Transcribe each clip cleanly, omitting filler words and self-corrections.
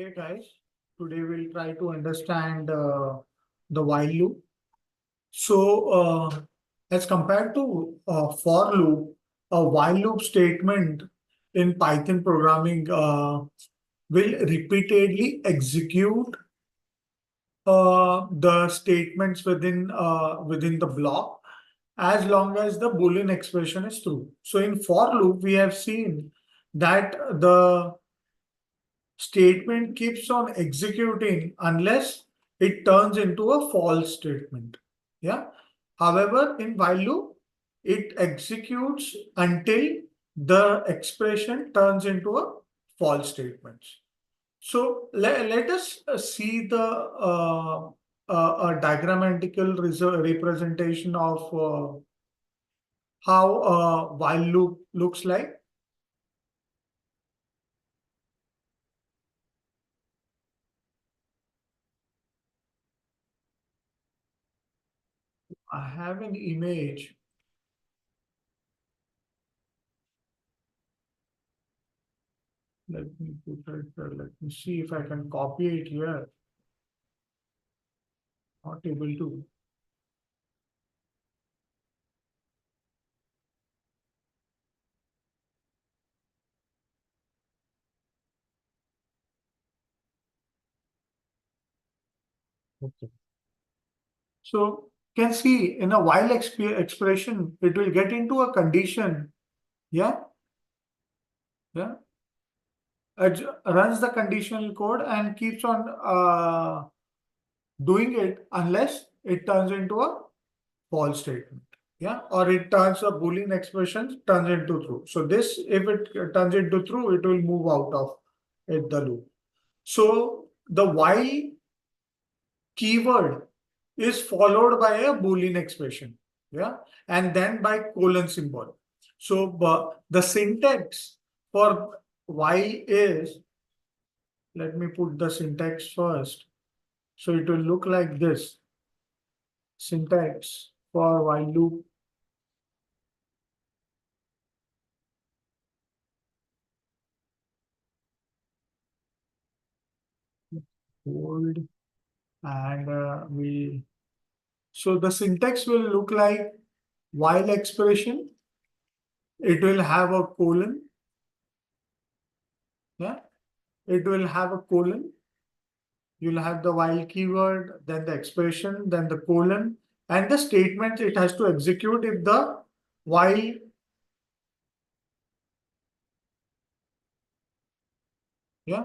Hey guys, today we'll try to understand the while loop. So, as compared to for loop, a while loop statement in Python programming will repeatedly execute the statements within the block as long as the Boolean expression is true. So, in for loop, we have seen that the statement keeps on executing unless it turns into a false statement. Yeah. However, in while loop, it executes until the expression turns into a false statement. So let us see the diagrammatical representation of how a while loop looks like. I have an image. Let me put it, let me see if I can copy it here. Not able to. Okay. So can see in a while expression, it will get into a condition. Yeah. Yeah. It runs the conditional code and keeps on doing it unless it turns into a false statement. Yeah. Or it turns a Boolean expression turns into true. So this, if it turns into true, it will move out of it, the loop. So the while keyword is followed by a Boolean expression. Yeah. And then by colon symbol. So the syntax for while is, let me put the syntax first. So it will look like this. Syntax for while loop. Hold and so the syntax will look like while expression. It will have a colon. Yeah. It will have a colon. You'll have the while keyword, then the expression, then the colon, and the statement it has to execute if the while. Yeah.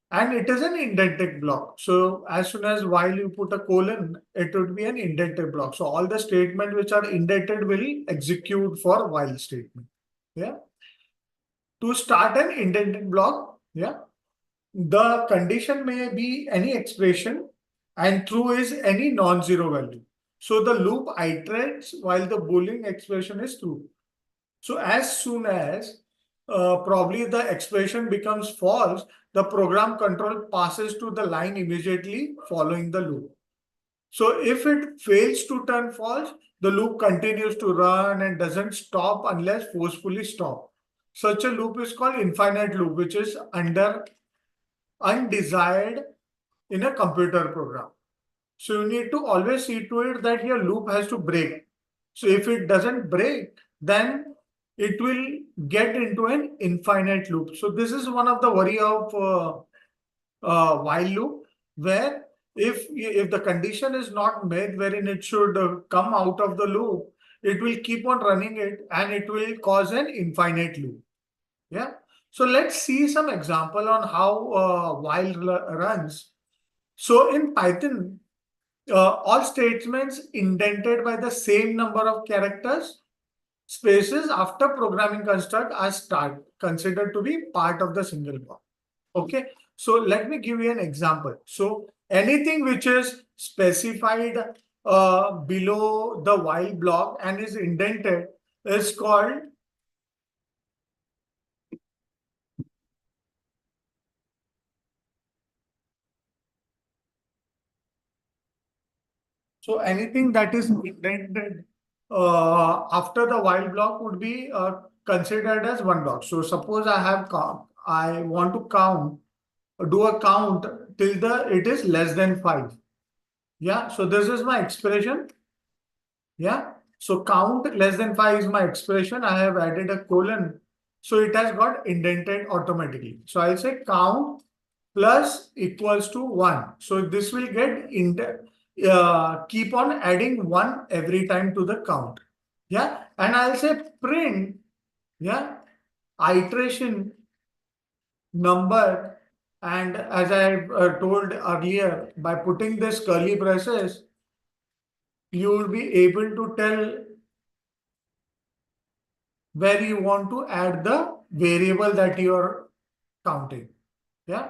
And it is an indented block. So as soon as while you put a colon, it would be an indented block. So all the statements which are indented will execute for while statement. Yeah. To start an indented block, yeah, the condition may be any expression and true is any non-zero value. So the loop iterates while the Boolean expression is true. So as soon as probably the expression becomes false, the program control passes to the line immediately following the loop. So if it fails to turn false, the loop continues to run and doesn't stop unless forcefully stopped. Such a loop is called infinite loop, which is undesired in a computer program. So you need to always see to it that your loop has to break. So if it doesn't break, then it will get into an infinite loop. So this is one of the worry of while loop, where if the condition is not met wherein it should come out of the loop, it will keep on running it and it will cause an infinite loop. Yeah. So let's see some example on how while runs. So in Python, all statements indented by the same number of characters spaces after programming construct are considered to be part of the single block. Okay, so let me give you an example. So anything which is specified below the while block and is indented is called. So anything that is indented after the while block would be considered as one block. So suppose I want to count do a count till the it is less than 5. Yeah, so this is my expression. Yeah, so count less than 5 is my expression. I have added a colon, so it has got indented automatically. So I'll say count plus equals to 1. So this will get keep on adding 1 every time to the count. Yeah, and I'll say print, yeah, iteration number, and as I told earlier, by putting this curly braces, you will be able to tell where you want to add the variable that you are counting. Yeah.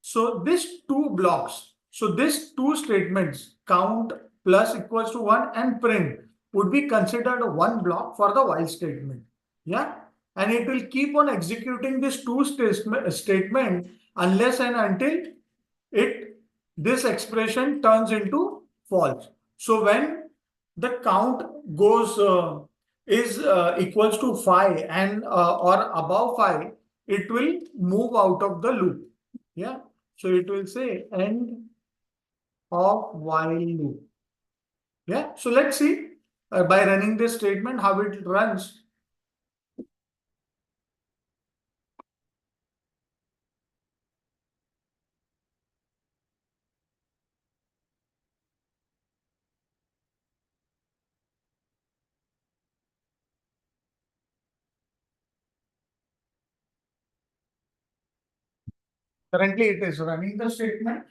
So these two blocks, so these two statements, count plus equals to 1 and print, would be considered one block for the while statement. Yeah. And it will keep on executing this two statement unless and until it this expression turns into false. So when the count goes is equals to 5 and or above 5, it will move out of the loop. Yeah. So it will say end of while loop. Yeah. So let's see by running this statement how it runs. Currently, it is running the statement.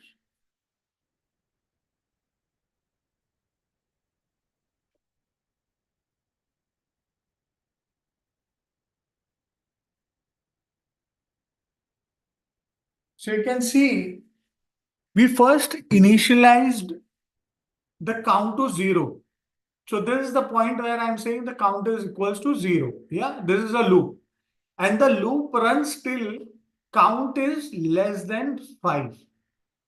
So you can see we first initialized the count to 0. So this is the point where I'm saying the count is equals to 0. Yeah, this is a loop. And the loop runs till count is less than 5.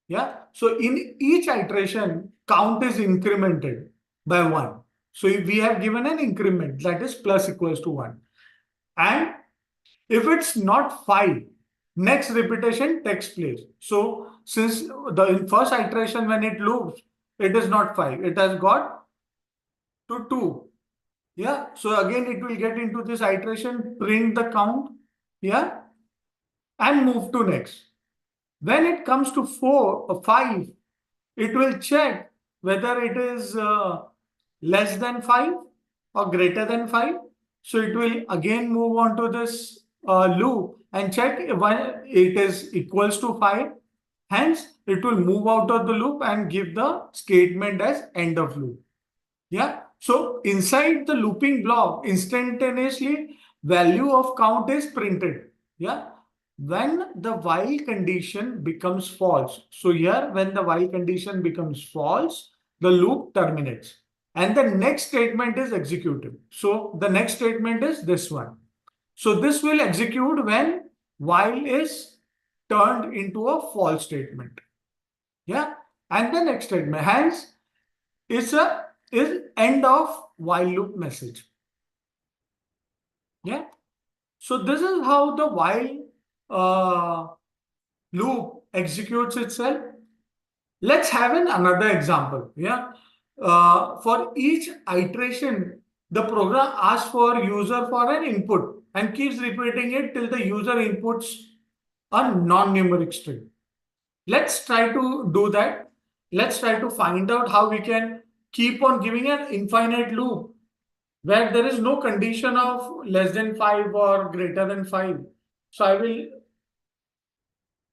Yeah. So in each iteration, count is incremented by 1. So if we have given an increment that is plus equals to 1. And if it's not 5, next repetition takes place. So since the in first iteration when it loops, it is not 5. It has got to 2. Yeah. So again, it will get into this iteration, print the count. Yeah. And move to next. When it comes to 4 or 5, it will check whether it is less than 5 or greater than 5. So it will again move on to this loop and check when it is equals to 5. Hence, it will move out of the loop and give the statement as end of loop. Yeah. So inside the looping block, instantaneously value of count is printed. Yeah. When the while condition becomes false. So here, when the while condition becomes false, the loop terminates. And the next statement is executed. So the next statement is this one. So this will execute when while is turned into a false statement. Yeah. And the next statement, hence, is end of while loop message. Yeah. So this is how the while loop executes itself. Let's have another example. Yeah. For each iteration, the program asks for user for an input and keeps repeating it till the user inputs a non-numeric string. Let's try to do that. Let's try to find out how we can keep on giving an infinite loop where there is no condition of less than 5 or greater than 5. So I will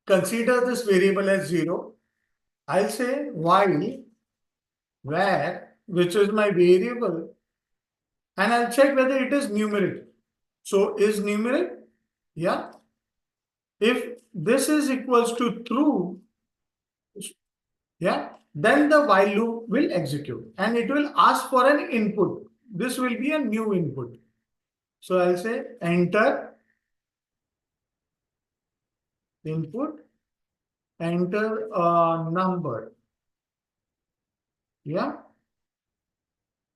consider this variable as 0. I'll say while where, which is my variable, and I'll check whether it is numeric. So is numeric? Yeah. If this is equals to true, yeah, then the while loop will execute and it will ask for an input. This will be a new input. So I'll say enter input, enter a number. Yeah.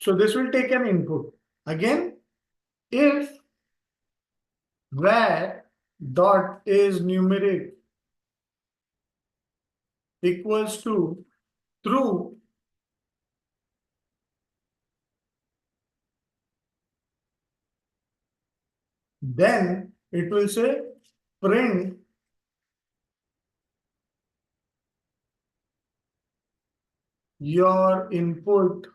So this will take an input. Again, if where dot is numeric equals to true, then it will say print your input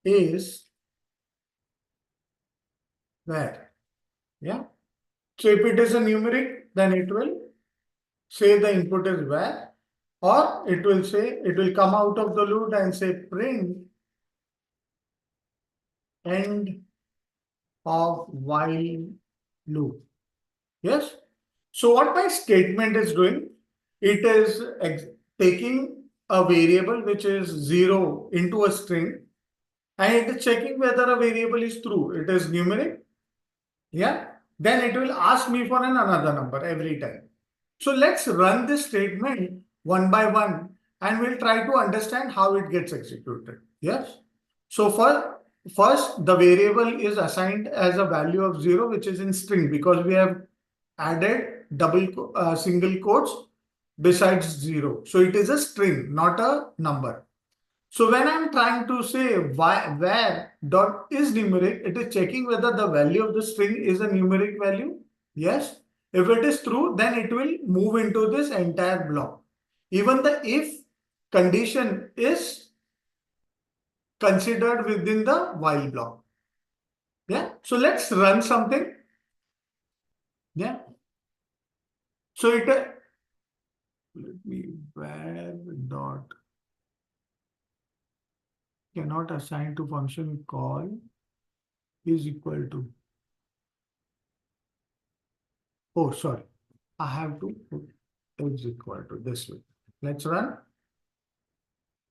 is where. Yeah. So if it is a numeric, then it will say the input is where, or it will say, it will come out of the loop and say print end of while loop. Yes. So what my statement is doing, it is taking a variable which is 0 into a string, and it is checking whether a variable is true. It is numeric. Yeah. Then it will ask me for another number every time. So let's run this statement one by one, and we'll try to understand how it gets executed. Yes. So first, the variable is assigned as a value of 0, which is in string, because we have added single quotes besides 0. So it is a string, not a number. So when I'm trying to say where dot is numeric, it is checking whether the value of the string is a numeric value. Yes. If it is true, then it will move into this entire block. Even the if condition is considered within the while block. Yeah. So let's run something. Yeah. So let me where dot cannot assign to function call is equal to. Oh, sorry. I have to put is equal to this way. Let's run.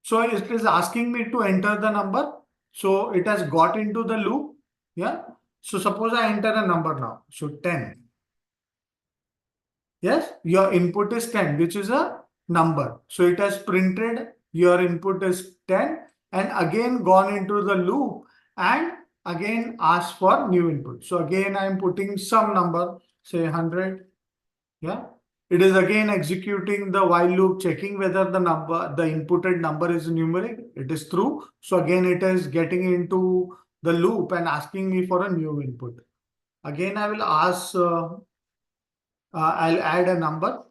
So it is asking me to enter the number. So it has got into the loop. Yeah. So suppose I enter a number now. So 10. Yes. Your input is 10, which is a number. So it has printed your input is 10 and again gone into the loop and again asked for new input. So again, I am putting some number, say 100. Yeah. It is again executing the while loop, checking whether the inputted number is numeric. It is true. So again, it is getting into the loop and asking me for a new input. Again, I will ask, I'll add a number.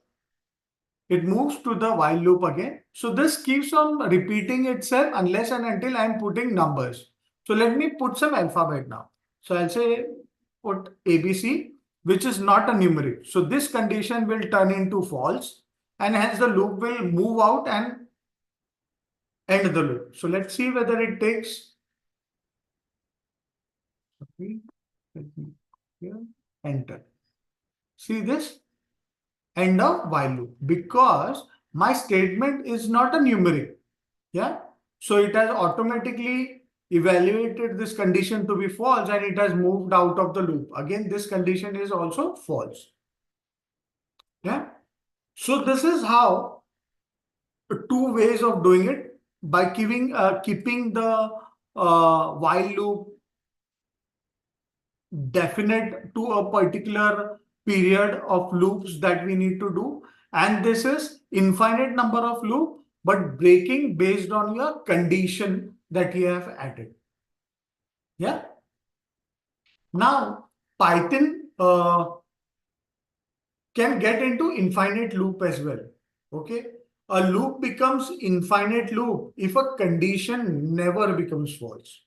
It moves to the while loop again. So this keeps on repeating itself unless and until I'm putting numbers. So let me put some alphabet now. So I'll say put ABC, which is not a numeric. So this condition will turn into false and hence the loop will move out and end the loop. So let's see whether it takes. Okay, let me here, enter. See this? End of while loop, because my statement is not a numeric. Yeah. So it has automatically evaluated this condition to be false and it has moved out of the loop. Again, this condition is also false. Yeah. So this is how two ways of doing it, by keeping the while loop definite to a particular period of loops that we need to do. And this is infinite number of loop, but breaking based on your condition that you have added. Yeah. Now, Python can get into infinite loop as well. Okay. A loop becomes infinite loop if a condition never becomes false.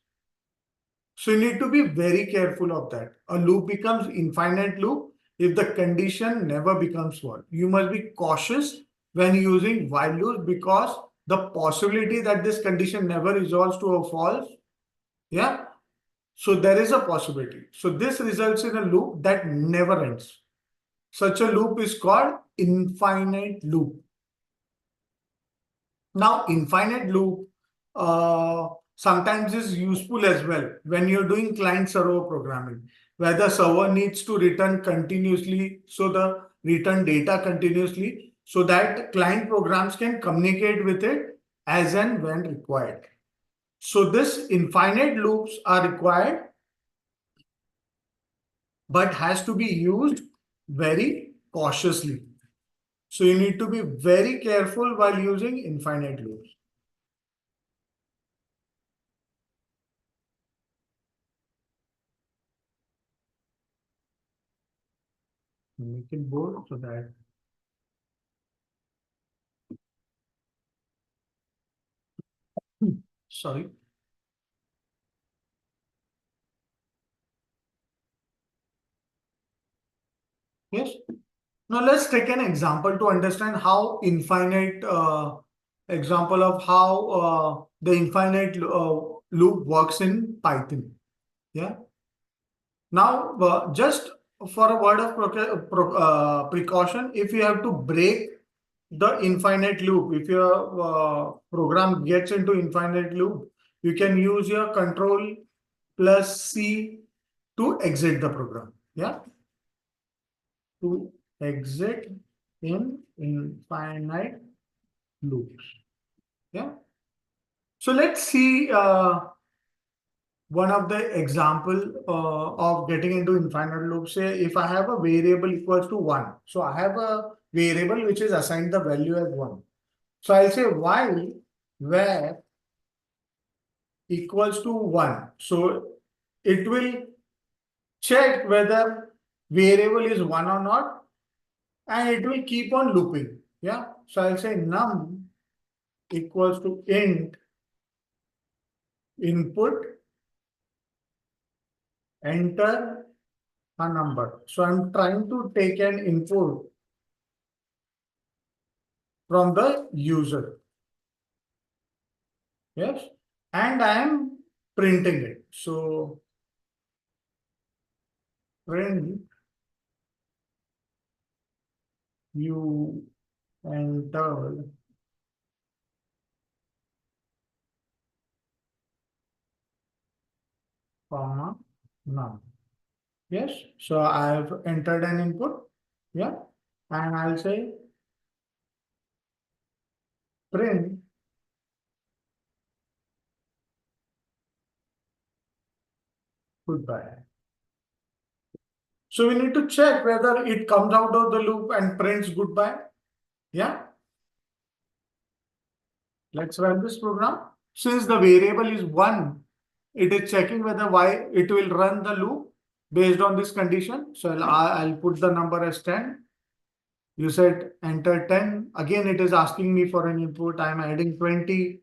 So you need to be very careful of that. A loop becomes infinite loop if the condition never becomes false. You must be cautious when using while loop, because the possibility that this condition never resolves to a false. Yeah. So there is a possibility. So this results in a loop that never ends. Such a loop is called infinite loop. Now, infinite loop sometimes is useful as well when you're doing client-server programming, where the server needs to return continuously, so the return data continuously, so that client programs can communicate with it as and when required. So this infinite loops are required, but has to be used very cautiously. So you need to be very careful while using infinite loops. Make it bold so that sorry. Yes. Now let's take an example to understand how infinite example of how the infinite loop works in Python. Yeah. Now just for a word of precaution, if you have to break the infinite loop, if your program gets into infinite loop, you can use your control plus C to exit the program. Yeah. To exit in infinite loops. Yeah. So let's see one of the example of getting into infinite loops. Say if I have a variable equals to 1. So I have a variable which is assigned the value as 1. So I'll say while var equals to 1. So it will check whether variable is 1 or not, and it will keep on looping. Yeah. So I'll say num equals to int input, enter a number. So I'm trying to take an input from the user. Yes. And I am printing it. So print you entered comma none. Yes. So I've entered an input. Yeah. And I'll say print goodbye. So we need to check whether it comes out of the loop and prints goodbye. Yeah. Let's run this program. Since the variable is 1, it is checking whether why it will run the loop based on this condition. So I'll put the number as 10. You said enter 10. Again, it is asking me for an input. I am adding 20.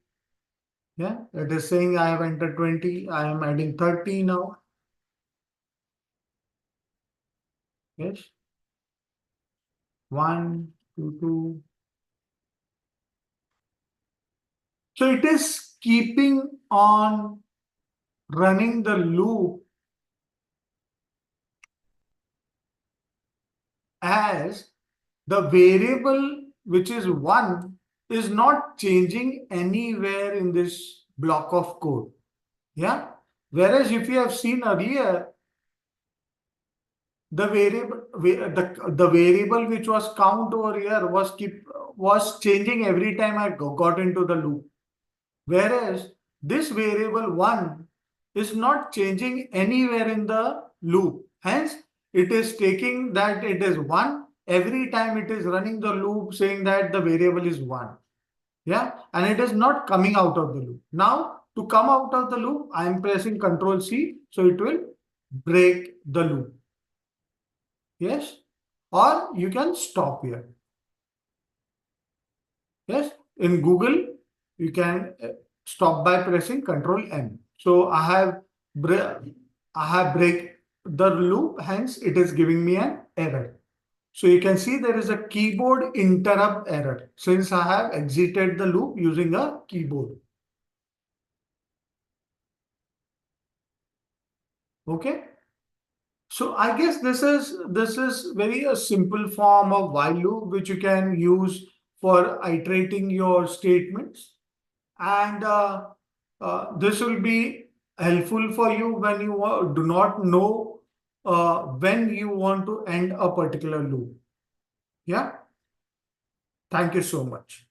Yeah, it is saying I have entered 20. I am adding 30 now. Yes. 1, 2, 2. So it is keeping on running the loop as the variable which is 1 is not changing anywhere in this block of code. Yeah. Whereas if you have seen earlier, the variable which was count over here was changing every time I got into the loop. Whereas this variable 1 is not changing anywhere in the loop. Hence, it is taking that it is 1 every time it is running the loop saying that the variable is 1. Yeah, and it is not coming out of the loop. Now, to come out of the loop, I am pressing Control C, so it will break the loop. Yes, or you can stop here. Yes, in Google, you can stop by pressing Control M. So I have break the loop, hence it is giving me an error. So you can see there is a keyboard interrupt error since I have exited the loop using a keyboard. Okay. So I guess this is very a simple form of while loop which you can use for iterating your statements, and this will be helpful for you when you do not know when you want to end a particular loop. Yeah. Thank you so much.